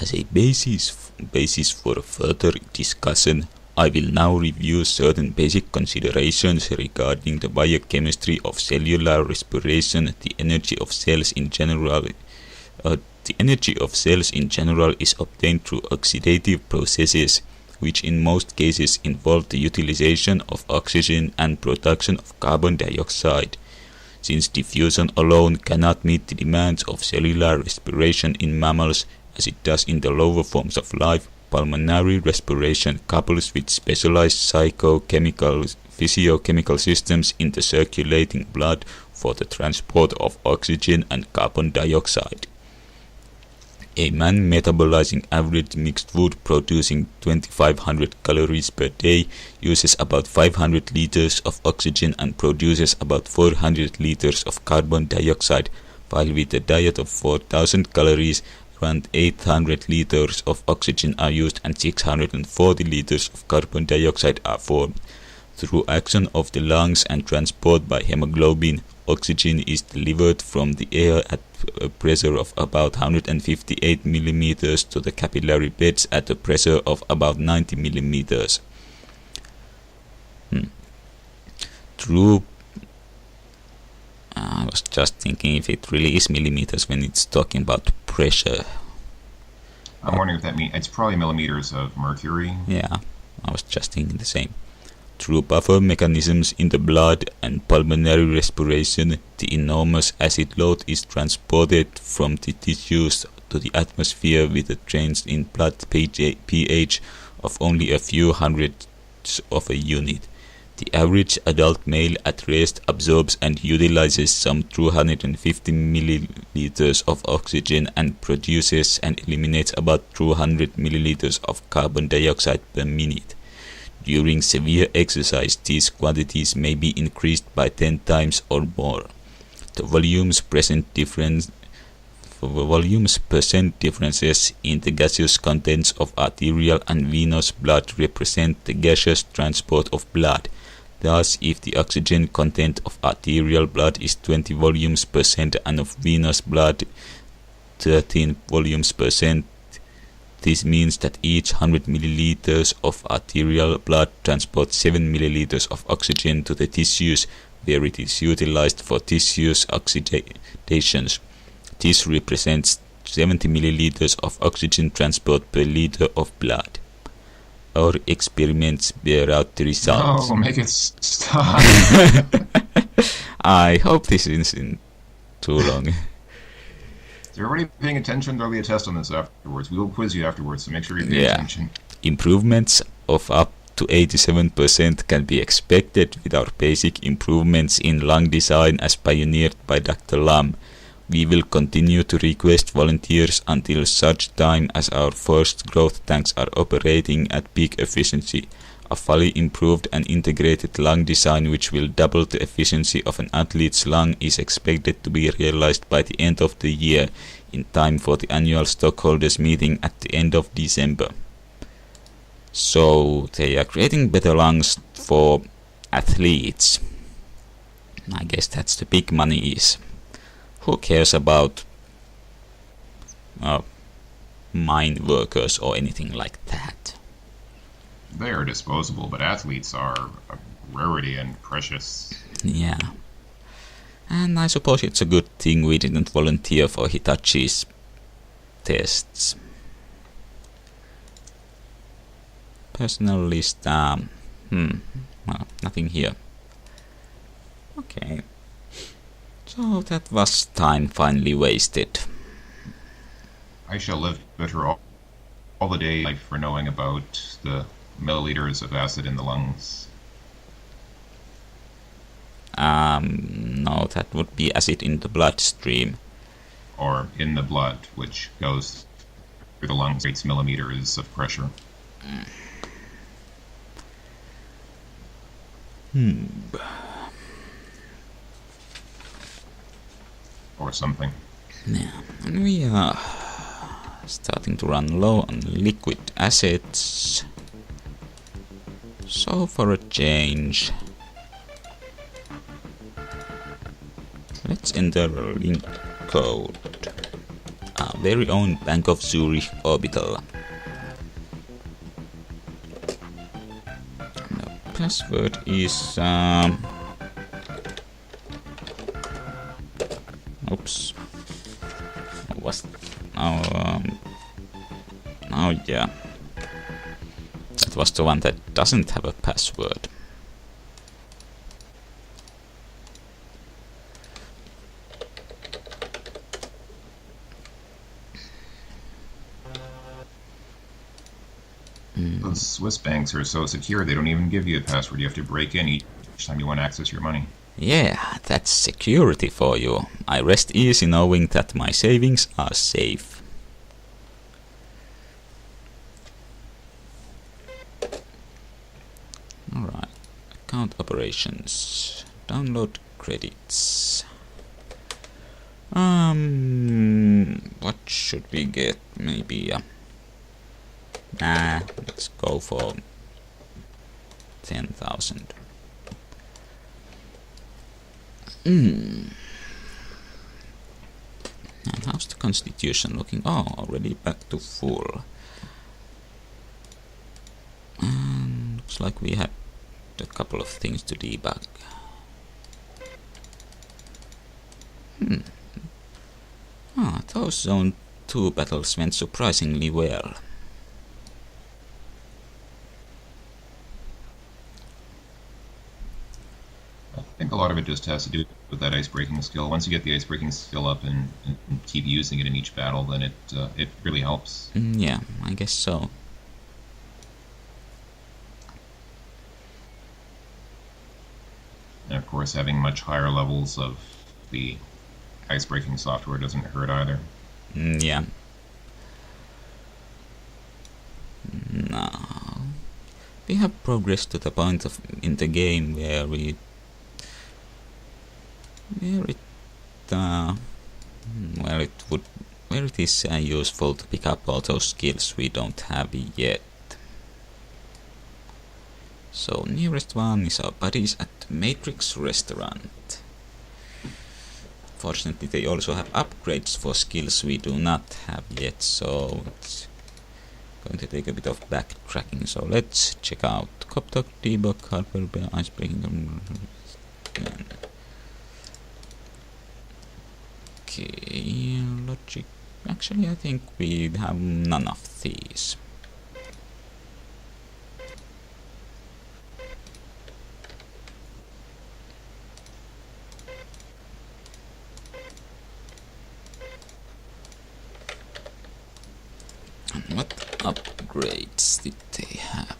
As a basis for further discussion, I will now review certain basic considerations regarding the biochemistry of cellular respiration. The energy of cells in general is obtained through oxidative processes, which in most cases involve the utilization of oxygen and production of carbon dioxide. Since diffusion alone cannot meet the demands of cellular respiration in mammals, as it does in the lower forms of life, pulmonary respiration couples with specialized physiochemical systems in the circulating blood for the transport of oxygen and carbon dioxide. A man metabolizing average mixed food producing 2500 calories per day uses about 500 liters of oxygen and produces about 400 liters of carbon dioxide, while with a diet of 4000 calories, around 800 liters of oxygen are used and 640 liters of carbon dioxide are formed. Through action of the lungs and transport by hemoglobin, oxygen is delivered from the air at a pressure of about 158 millimeters to the capillary beds at a pressure of about 90 millimeters. True. I was just thinking if it really is millimeters when it's talking about pressure. I'm wondering if that means it's probably millimeters of mercury. Yeah, I was just thinking the same. Through buffer mechanisms in the blood and pulmonary respiration, the enormous acid load is transported from the tissues to the atmosphere with a change in blood pH of only a few hundredths of a unit. The average adult male at rest absorbs and utilizes some 250 milliliters of oxygen and produces and eliminates about 200 milliliters of carbon dioxide per minute. During severe exercise, these quantities may be increased by 10 times or more. The volumes percent differences in the gaseous contents of arterial and venous blood represent the gaseous transport of blood. Thus, if the oxygen content of arterial blood is 20 volumes percent and of venous blood 13 volumes percent, this means that each 100 milliliters of arterial blood transports 7 milliliters of oxygen to the tissues, where it is utilized for tissues oxidations. This represents 70 milliliters of oxygen transport per liter of blood. Our experiments bear out the results. Oh, make it stop. I hope this isn't too long. Is everybody paying attention? There'll be a test on this afterwards. We will quiz you afterwards, so make sure you pay attention. Improvements of up to 87% can be expected with our basic improvements in lung design as pioneered by Dr. Lam. We will continue to request volunteers until such time as our first growth tanks are operating at peak efficiency. A fully improved and integrated lung design which will double the efficiency of an athlete's lung is expected to be realized by the end of the year, in time for the annual stockholders meeting at the end of December. So they are creating better lungs for athletes. I guess that's the big money is. Who cares about mine workers or anything like that? They are disposable, but athletes are a rarity and precious. Yeah. And I suppose it's a good thing we didn't volunteer for Hitachi's tests. Personal list, well, nothing here. Okay. So that was time finally wasted. I shall live better all the day for knowing about the milliliters of acid in the lungs. No, that would be acid in the bloodstream. Or in the blood, which goes through the lungs, 8 millimeters of pressure. Or something. Yeah, and we are starting to run low on liquid assets. So for a change, let's enter a link code. very own Bank of Zurich orbital. The password is oops. Was oh yeah. It was the one that doesn't have a password. Those Swiss banks are so secure, they don't even give you a password. You have to break in each time you want to access your money. Yeah, that's security for you. I rest easy knowing that my savings are safe. Alright, account operations. Download credits. What should we get? Maybe let's go for 10,000. And how's the constitution looking? Oh, already back to full. Looks like we had a couple of things to debug. Those Zone 2 battles went surprisingly well. I think a lot of it just has to do with that ice-breaking skill. Once you get the ice-breaking skill up and keep using it in each battle, then it really helps. Yeah, I guess so. And of course, having much higher levels of the ice-breaking software doesn't hurt either. Yeah. Now we have progressed to the point in the game where it is useful to pick up all those skills we don't have yet. So nearest one is our buddies at the Matrix restaurant. Fortunately, they also have upgrades for skills we do not have yet, so it's going to take a bit of backtracking. So let's check out Cop Talk, Debug, Hardware Repair, Icebreaking. Okay, logic. Actually, I think we have none of these. What upgrades did they have?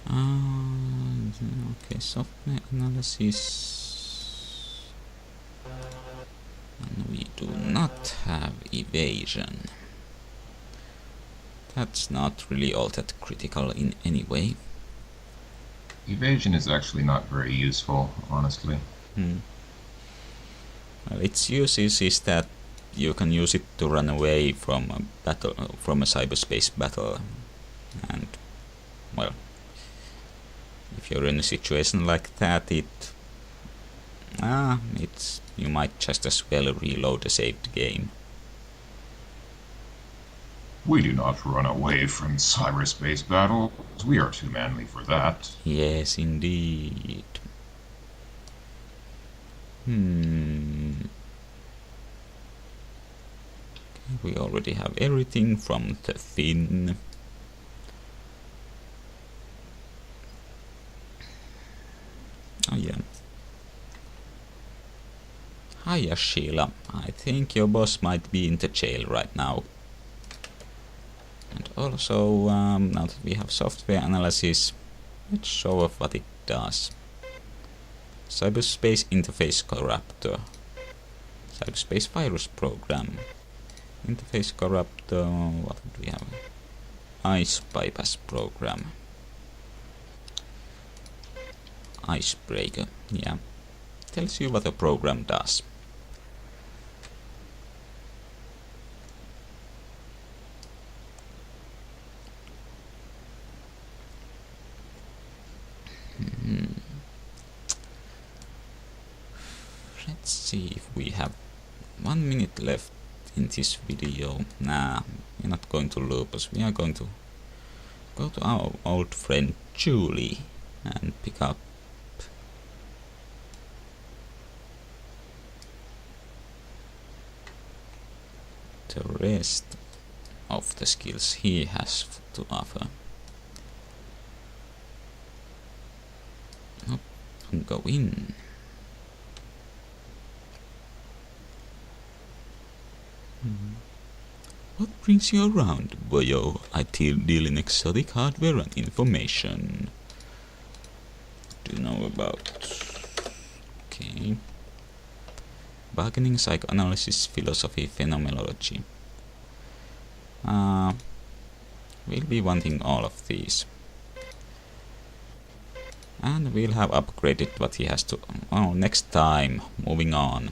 Okay, software analysis. And we do not have evasion. That's not really all that critical in any way. Evasion is actually not very useful, honestly. Well, its uses is that you can use it to run away from a battle, from a cyberspace battle, and well, if you're in a situation like that, you might just as well reload a saved game. We do not run away from cyberspace battles. We are too manly for that. Yes, indeed. We already have everything from the Finn. Oh yeah. Hiya Sheila, I think your boss might be in the jail right now. And also, now that we have software analysis, let's show off what it does. Cyberspace interface corruptor. Cyberspace virus program. Interface corruptor, what did we have? Ice bypass program. Icebreaker, yeah. Tells you what a program does. Let's see if we have 1 minute left in this video. Nah, we're not going to lupus. We are going to go to our old friend Julie and pick up the rest of the skills he has to offer. Nope, don't go in. What brings you around, boyo? I deal in exotic hardware and information. Do you know about... Okay. Bargaining, psychoanalysis, philosophy, phenomenology. We'll be wanting all of these. And we'll have upgraded what he has to... Oh, next time. Moving on.